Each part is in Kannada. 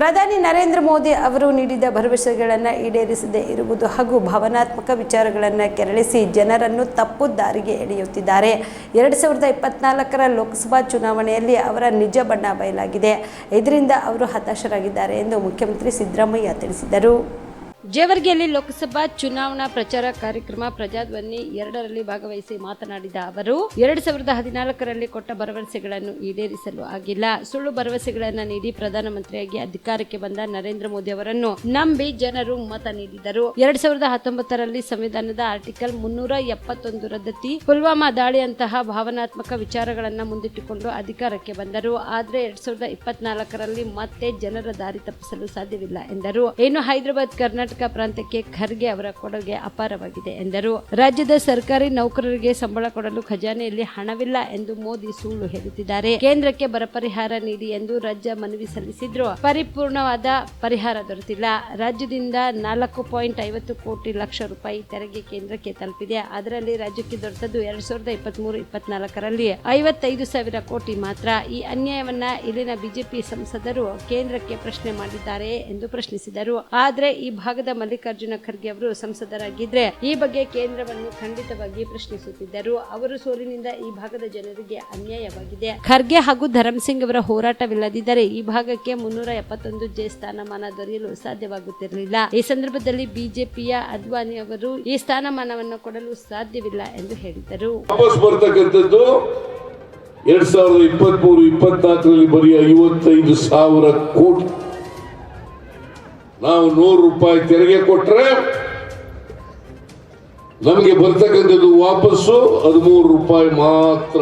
ಪ್ರಧಾನಿ ನರೇಂದ್ರ ಮೋದಿ ಅವರು ನೀಡಿದ ಭರವಸೆಗಳನ್ನು ಈಡೇರಿಸದೇ ಇರುವುದು ಹಾಗೂ ಭಾವನಾತ್ಮಕ ವಿಚಾರಗಳನ್ನು ಕೆರಳಿಸಿ ಜನರನ್ನು ತಪ್ಪು ದಾರಿಗೆ ಎಳೆಯುತ್ತಿದ್ದಾರೆ. 2024ರ ಲೋಕಸಭಾ ಚುನಾವಣೆಯಲ್ಲಿ ಅವರ ನಿಜ ಬಣ್ಣ ಬಯಲಾಗಿದೆ. ಇದರಿಂದ ಅವರು ಹತಾಶರಾಗಿದ್ದಾರೆ ಎಂದು ಮುಖ್ಯಮಂತ್ರಿ ಸಿದ್ದರಾಮಯ್ಯ ತಿಳಿಸಿದರು. ಜೇವರ್ಗಿಯಲ್ಲಿ ಲೋಕಸಭಾ ಚುನಾವಣಾ ಪ್ರಚಾರ ಕಾರ್ಯಕ್ರಮ ಪ್ರಜಾಧ್ವನಿ 2ರಲ್ಲಿ ಭಾಗವಹಿಸಿ ಮಾತನಾಡಿದ ಅವರು 2014ರಲ್ಲಿ ಕೊಟ್ಟ ಭರವಸೆಗಳನ್ನು ಈಡೇರಿಸಲು ಆಗಿಲ್ಲ. ಸುಳ್ಳು ಭರವಸೆಗಳನ್ನು ನೀಡಿ ಪ್ರಧಾನಮಂತ್ರಿಯಾಗಿ ಅಧಿಕಾರಕ್ಕೆ ಬಂದ ನರೇಂದ್ರ ಮೋದಿ ಅವರನ್ನು ನಂಬಿ ಜನರು ಮತ ನೀಡಿದರು. 2019ರಲ್ಲಿ ಸಂವಿಧಾನದ ಆರ್ಟಿಕಲ್ 371 ರದ್ದತಿ, ಪುಲ್ವಾಮಾ ದಾಳಿಯಂತಹ ಭಾವನಾತ್ಮಕ ವಿಚಾರಗಳನ್ನು ಮುಂದಿಟ್ಟುಕೊಂಡು ಅಧಿಕಾರಕ್ಕೆ ಬಂದರು. ಆದರೆ 2024ರಲ್ಲಿ ಮತ್ತೆ ಜನರ ದಾರಿ ತಪ್ಪಿಸಲು ಸಾಧ್ಯವಿಲ್ಲ ಎಂದರು. ಇನ್ನು ಹೈದರಾಬಾದ್ ಕರ್ನಾಟಕ ಪ್ರಾಂತ್ಯಕ್ಕೆ ಖರ್ಗೆ ಅವರ ಕೊಡುಗೆ ಅಪಾರವಾಗಿದೆ ಎಂದರು. ರಾಜ್ಯದ ಸರ್ಕಾರಿ ನೌಕರರಿಗೆ ಸಂಬಳ ಕೊಡಲು ಖಜಾನೆಯಲ್ಲಿ ಹಣವಿಲ್ಲ ಎಂದು ಮೋದಿ ಸುಳ್ಳು ಹೇಳುತ್ತಿದ್ದಾರೆ. ಕೇಂದ್ರಕ್ಕೆ ಬರ ಪರಿಹಾರ ನೀಡಿ ಎಂದು ರಾಜ್ಯ ಮನವಿ ಸಲ್ಲಿಸಿದ್ರು. ಪರಿಪೂರ್ಣವಾದ ಪರಿಹಾರ ದೊರೆತಿಲ್ಲ. ರಾಜ್ಯದಿಂದ 4.50 ಕೋಟಿ ಲಕ್ಷ ರೂಪಾಯಿ ತೆರಿಗೆ ಕೇಂದ್ರಕ್ಕೆ ತಲುಪಿದೆ. ಅದರಲ್ಲಿ ರಾಜ್ಯಕ್ಕೆ ದೊರೆತದ್ದು 2023-24ರಲ್ಲಿ 55,000 ಕೋಟಿ ಮಾತ್ರ. ಈ ಅನ್ಯಾಯವನ್ನ ಇಲ್ಲಿನ ಬಿಜೆಪಿ ಸಂಸದರು ಕೇಂದ್ರಕ್ಕೆ ಪ್ರಶ್ನೆ ಮಾಡಿದ್ದಾರೆ ಎಂದು ಪ್ರಶ್ನಿಸಿದರು. ಆದರೆ ಈ ಭಾಗದ ಮಲ್ಲಿಕಾರ್ಜುನ ಖರ್ಗೆ ಅವರು ಸಂಸದರಾಗಿದ್ರೆ ಈ ಬಗ್ಗೆ ಕೇಂದ್ರವನ್ನು ಖಂಡಿತವಾಗಿ ಪ್ರಶ್ನಿಸುತ್ತಿದ್ದರು. ಅವರು ಸೋಲಿನಿಂದ ಈ ಭಾಗದ ಜನರಿಗೆ ಅನ್ಯಾಯವಾಗಿದೆ. ಖರ್ಗೆ ಹಾಗೂ ಧರ್ಮಸಿಂಗ್ ಅವರ ಹೋರಾಟವಿಲ್ಲದಿದ್ದರೆ ಈ ಭಾಗಕ್ಕೆ 371 ಸ್ಥಾನಮಾನ ದೊರೆಯಲು ಸಾಧ್ಯವಾಗುತ್ತಿರಲಿಲ್ಲ. ಈ ಸಂದರ್ಭದಲ್ಲಿ ಬಿಜೆಪಿಯ ಅದ್ವಾನಿ ಅವರು ಈ ಸ್ಥಾನಮಾನವನ್ನು ಕೊಡಲು ಸಾಧ್ಯವಿಲ್ಲ ಎಂದು ಹೇಳಿದರು. 2023-24ರಲ್ಲಿ ಬರೀ 55,000 ಕೋಟಿ. ನಾವು 100 ರೂಪಾಯಿ ತೆರಿಗೆ ಕೊಟ್ರೆ ನಮಗೆ ಬರ್ತಕ್ಕಂಥದ್ದು ವಾಪಸ್ಸು 13 ರೂಪಾಯಿ ಮಾತ್ರ.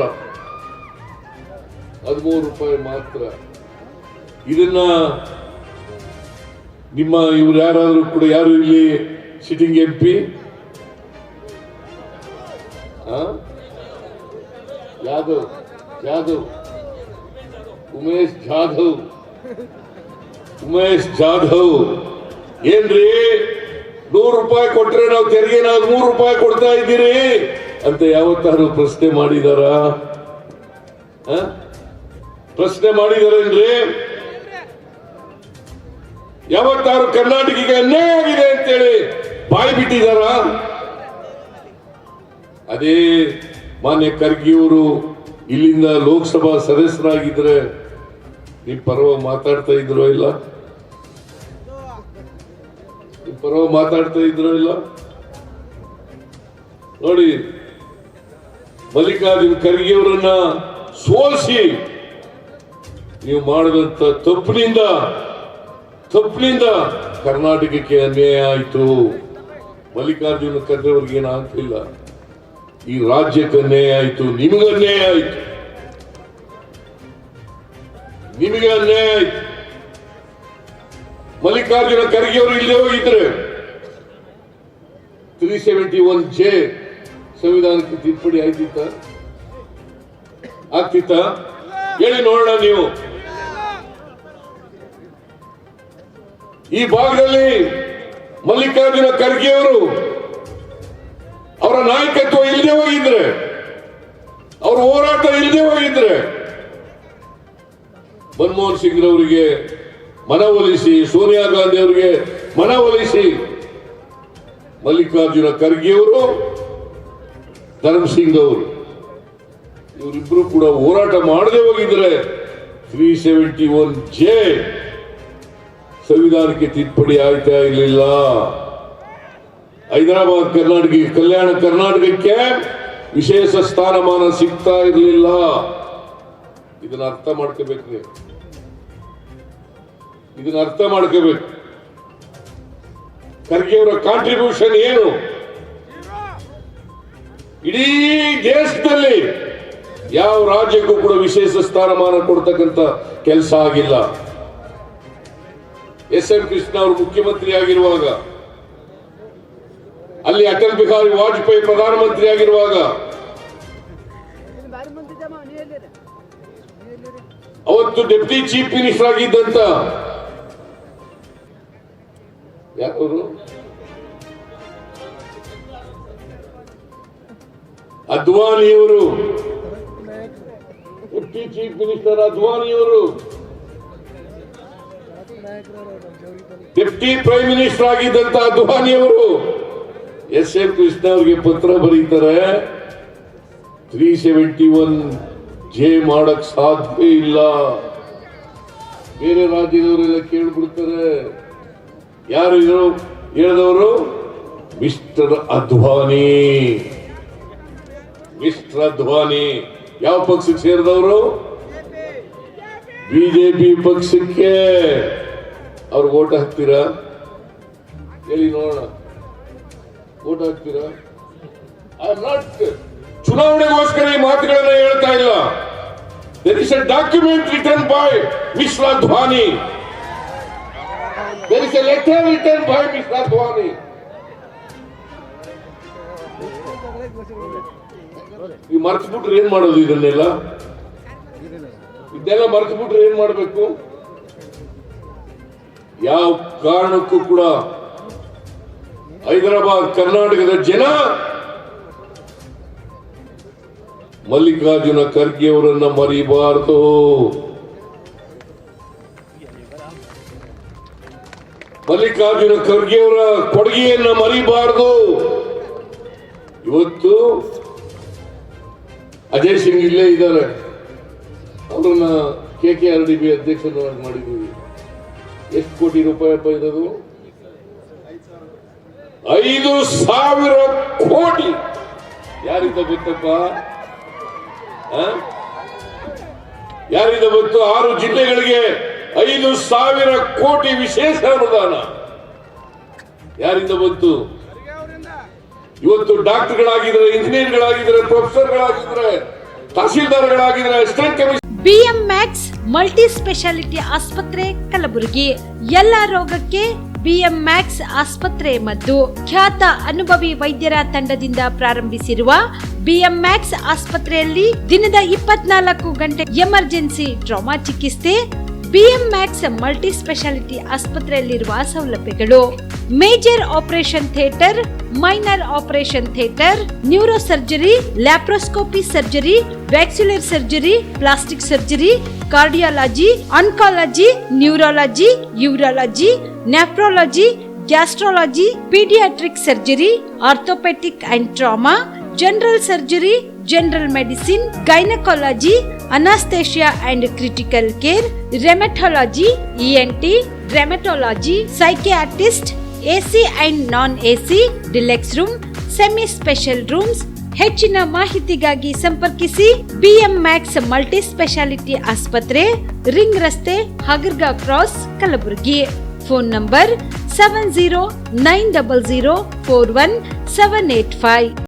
13 ರೂಪಾಯಿ ಮಾತ್ರ. ಇದನ್ನ ನಿಮ್ಮ ಇವ್ರು ಯಾರಾದ್ರೂ ಕೂಡ, ಯಾರು ಇಲ್ಲಿ ಸಿಟ್ಟಿಂಗ್ MP ಯಾದವ್ ಉಮೇಶ್ ಜಾಧವ್ ಏನ್ರಿ 100 ರೂಪಾಯಿ ಕೊಟ್ರೆ ನಾವು ತೆರಿಗೆ 3 ರೂಪಾಯಿ ಕೊಡ್ತಾ ಇದ್ದೀರಿ ಅಂತ ಯಾವತ್ತಾರು ಪ್ರಶ್ನೆ ಮಾಡಿದಾರ? ಪ್ರಶ್ನೆ ಮಾಡಿದಾರೇನ್ರಿ? ಯಾವತ್ತಾರು ಕರ್ನಾಟಕಕ್ಕೆ ಅನ್ಯಾಯ ಆಗಿದೆ ಅಂತೇಳಿ ಬಾಯಿ ಬಿಟ್ಟಿದಾರ? ಅದೇ ಮಾನ್ಯ ಖರ್ಗೆಯವರು ಇಲ್ಲಿಂದ ಲೋಕಸಭಾ ಸದಸ್ಯರಾಗಿದ್ರೆ ನಿಮ್ ಪರವಾಗಿ ಮಾತಾಡ್ತಾ ಇದ್ರೋ ಇಲ್ಲ? ಪರವಾಗಿ ಮಾತಾಡ್ತಾ ಇದ್ರೋ ಇಲ್ಲ? ನೋಡಿ, ಮಲ್ಲಿಕಾರ್ಜುನ ಖರ್ಗೆ ಅವರನ್ನ ಸೋಲಿಸಿ ನೀವು ಮಾಡಿದಂತ ತಪ್ಪಿನಿಂದ ಕರ್ನಾಟಕಕ್ಕೆ ಅನ್ಯಾಯ ಆಯ್ತು. ಮಲ್ಲಿಕಾರ್ಜುನ ಖರ್ಗೆ ಅವ್ರಿಗೆ ಏನಾಗ್ತಿಲ್ಲ, ಈ ರಾಜ್ಯಕ್ಕೆ ಅನ್ಯಾಯ ಆಯ್ತು, ನಿಮಗೆ ಅನ್ಯಾಯ ಆಯ್ತು. ಮಲ್ಲಿಕಾರ್ಜುನ ಖರ್ಗೆ ಅವರು ಇಲ್ಲೇ ಹೋಗಿದ್ರೆ 371J ಸಂವಿಧಾನಕ್ಕೆ ತಿದ್ದುಪಡಿ ಆಗ್ತಿತ್ತ? ಹೇಳಿ ನೋಡೋಣ. ನೀವು ಈ ಭಾಗದಲ್ಲಿ ಮಲ್ಲಿಕಾರ್ಜುನ ಖರ್ಗೆ ಅವರು ಅವರ ನಾಯಕತ್ವ ಇಲ್ಲದೆ ಹೋಗಿದ್ರೆ, ಅವರ ಹೋರಾಟ ಇಲ್ಲದೆ ಹೋಗಿದ್ರೆ, ಮನಮೋಹನ್ ಸಿಂಗ್ ಅವರಿಗೆ ಮನವೊಲಿಸಿ, ಸೋನಿಯಾ ಗಾಂಧಿ ಅವರಿಗೆ ಮನವೊಲಿಸಿ ಮಲ್ಲಿಕಾರ್ಜುನ ಖರ್ಗೆ ಅವರು, ಧರ್ಮಸಿಂಗ್ ಅವರು ಇವರಿಬ್ರು ಕೂಡ ಹೋರಾಟ ಮಾಡದೆ ಹೋಗಿದ್ರೆ 371J ಸಂವಿಧಾನಕ್ಕೆ ತಿದ್ದುಪಡಿ ಆಯ್ತಾ ಇರಲಿಲ್ಲ. ಹೈದರಾಬಾದ್ ಕಲ್ಯಾಣ ಕರ್ನಾಟಕಕ್ಕೆ ವಿಶೇಷ ಸ್ಥಾನಮಾನ ಸಿಗ್ತಾ ಇರಲಿಲ್ಲ. ಇದನ್ನ ಅರ್ಥ ಮಾಡ್ಕೋಬೇಕು. ಖರ್ಗೆ ಅವರ ಕಾಂಟ್ರಿಬ್ಯೂಷನ್ ಏನು? ಇಡೀ ದೇಶದಲ್ಲಿ ಯಾವ ರಾಜ್ಯಕ್ಕೂ ಕೂಡ ವಿಶೇಷ ಸ್ಥಾನಮಾನ ಕೊಡ್ತಕ್ಕಂಥ ಕೆಲಸ ಆಗಿಲ್ಲ. SM ಕೃಷ್ಣ ಅವರು ಮುಖ್ಯಮಂತ್ರಿ ಆಗಿರುವಾಗ, ಅಲ್ಲಿ ಅಟಲ್ ಬಿಹಾರಿ ವಾಜಪೇಯಿ ಪ್ರಧಾನಮಂತ್ರಿ ಆಗಿರುವಾಗ, ಅವತ್ತು ಡೆಪ್ಟಿ ಚೀಫ್ ಮಿನಿಸ್ಟರ್ ಆಗಿದ್ದಂತ ಯಾರು ಅದ್ವಾನಿಯವರು, ಡೆಪ್ಟಿ ಚೀಫ್ ಮಿನಿಸ್ಟರ್ ಅದ್ವಾನಿಯವರು ಡೆಪ್ಟಿ ಪ್ರೈಮ್ ಮಿನಿಸ್ಟರ್ ಆಗಿದ್ದಂತ ಅದ್ವಾನಿ ಅವರು ಎಸ್.ಎಂ. ಕೃಷ್ಣ ಅವರಿಗೆ ಪತ್ರ ಬರೀತಾರೆ, 371 ಮಾಡಕ್ ಸಾಧ್ಯ ಇಲ್ಲ. ಬೇರೆ ರಾಜ್ಯದವರೆಲ್ಲ ಕೇಳ್ಬಿಡ್ತಾರೆ. ಯಾರು ಇದ್ರು ಹೇಳಿದವರು? ಮಿಸ್ಟರ್ ಅದ್ವಾನಿ. ಮಿಸ್ಟರ್ ಅದ್ವಾನಿ ಯಾವ ಪಕ್ಷಕ್ಕೆ ಸೇರಿದವರು? ಬಿಜೆಪಿ ಪಕ್ಷಕ್ಕೆ. ಅವ್ರು ಓಟ್ ಹಾಕ್ತೀರಾ? ಹೇಳಿ ನೋಡೋಣ, ಓಟ್ ಹಾಕ್ತೀರಾ? ಚುನಾವಣೆಗೋಸ್ಕರ ಈ ಮಾತುಗಳನ್ನ ಹೇಳ್ತಾ ಇಲ್ಲ. There is a document written by Mr. Advani. There is a letter written by Mr. Advani. ಈ ಮರ್ತ್ಬಿಟ್ರೆ ಏನ್ ಮಾಡೋದು? ಇದನ್ನೆಲ್ಲ ಮರ್ತ್ಬಿಟ್ರೆ ಏನ್ ಮಾಡಬೇಕು? ಯಾವ ಕಾರಣಕ್ಕೂ ಕೂಡ ಹೈದರಾಬಾದ್ ಕರ್ನಾಟಕದ ಜನ ಮಲ್ಲಿಕಾರ್ಜುನ ಖರ್ಗೆ ಅವರನ್ನ ಮರಿಬಾರದು. ಮಲ್ಲಿಕಾರ್ಜುನ ಖರ್ಗೆ ಅವರ ಕೊಡುಗೆಯನ್ನ ಮರಿಬಾರದು. ಇವತ್ತು ಅಜಯ್ ಸಿಂಗ್ ಇಲ್ಲೇ ಇದ್ದಾರೆ, ಅವರನ್ನ KKRDB ಅಧ್ಯಕ್ಷರನ್ನಾಗಿ ಮಾಡಿದ್ದೀವಿ. ಎಷ್ಟು ಕೋಟಿ ರೂಪಾಯಿ ಇರೋದು? 5,000 ಕೋಟಿ. ಯಾರಿಂದ ಗೊತ್ತಪ್ಪ? ಯಾರಿಂದ ಬಂತು? 6 ಜಿಲ್ಲೆಗಳಿಗೆ 5,000 ಕೋಟಿ ವಿಶೇಷ ಅನುದಾನ ಯಾರಿಂದ ಬಂತು? ಇವತ್ತು ಡಾಕ್ಟರ್ಗಳಾಗಿದ್ರೆ, ಇಂಜಿನಿಯರ್ಗಳಾಗಿದ್ರೆ, ಪ್ರೊಫೆಸರ್ಗಳಾಗಿದ್ರೆ, ತಹಸೀಲ್ದಾರ್ಗಳಾಗಿದ್ರೆ, assistant commissioner. BMX multi speciality ಆಸ್ಪತ್ರೆ ಕಲಬುರಗಿ. ಎಲ್ಲ ರೋಗಕ್ಕೆ BMX ಆಸ್ಪತ್ರೆ ಮದ್ದು. ಖ್ಯಾತ ಅನುಭವಿ ವೈದ್ಯರ ತಂಡದಿಂದ ಪ್ರಾರಂಭಿಸಿರುವ BMX ಆಸ್ಪತ್ರೆಯಲ್ಲಿ ದಿನದ 24 ಗಂಟೆ ಎಮರ್ಜೆನ್ಸಿ ಟ್ರಾಮಾ ಚಿಕಿತ್ಸೆ. BMX ಮಲ್ಟಿ ಸ್ಪೆಷಾಲಿಟಿ ಆಸ್ಪತ್ರೆಯಲ್ಲಿರುವ ಸೌಲಭ್ಯಗಳು: major operation theatre, minor operation theatre, neuro surgery, laparoscopy surgery, ವ್ಯಾಕ್ಸ್ಯುಲರ್ surgery, plastic surgery, cardiology, oncology, neurology, urology, nephrology, gastrology, paediatric surgery, orthopaedic and trauma, general surgery, general medicine, gynaecology, anaesthesia and critical care, rheumatology, ENT, rheumatology, psychiatrist, AC and non AC, deluxe room, semi special rooms. ಹೆಚ್ಚಿನ ಮಾಹಿತಿಗಾಗಿ ಸಂಪರ್ಕಿಸಿ BMX ಮಲ್ಟಿ ಸ್ಪೆಷಾಲಿಟಿ ಆಸ್ಪತ್ರೆ, ರಿಂಗ್ ರಸ್ತೆ, Hagarga cross, Kalaburagi. Phone number 7090041785.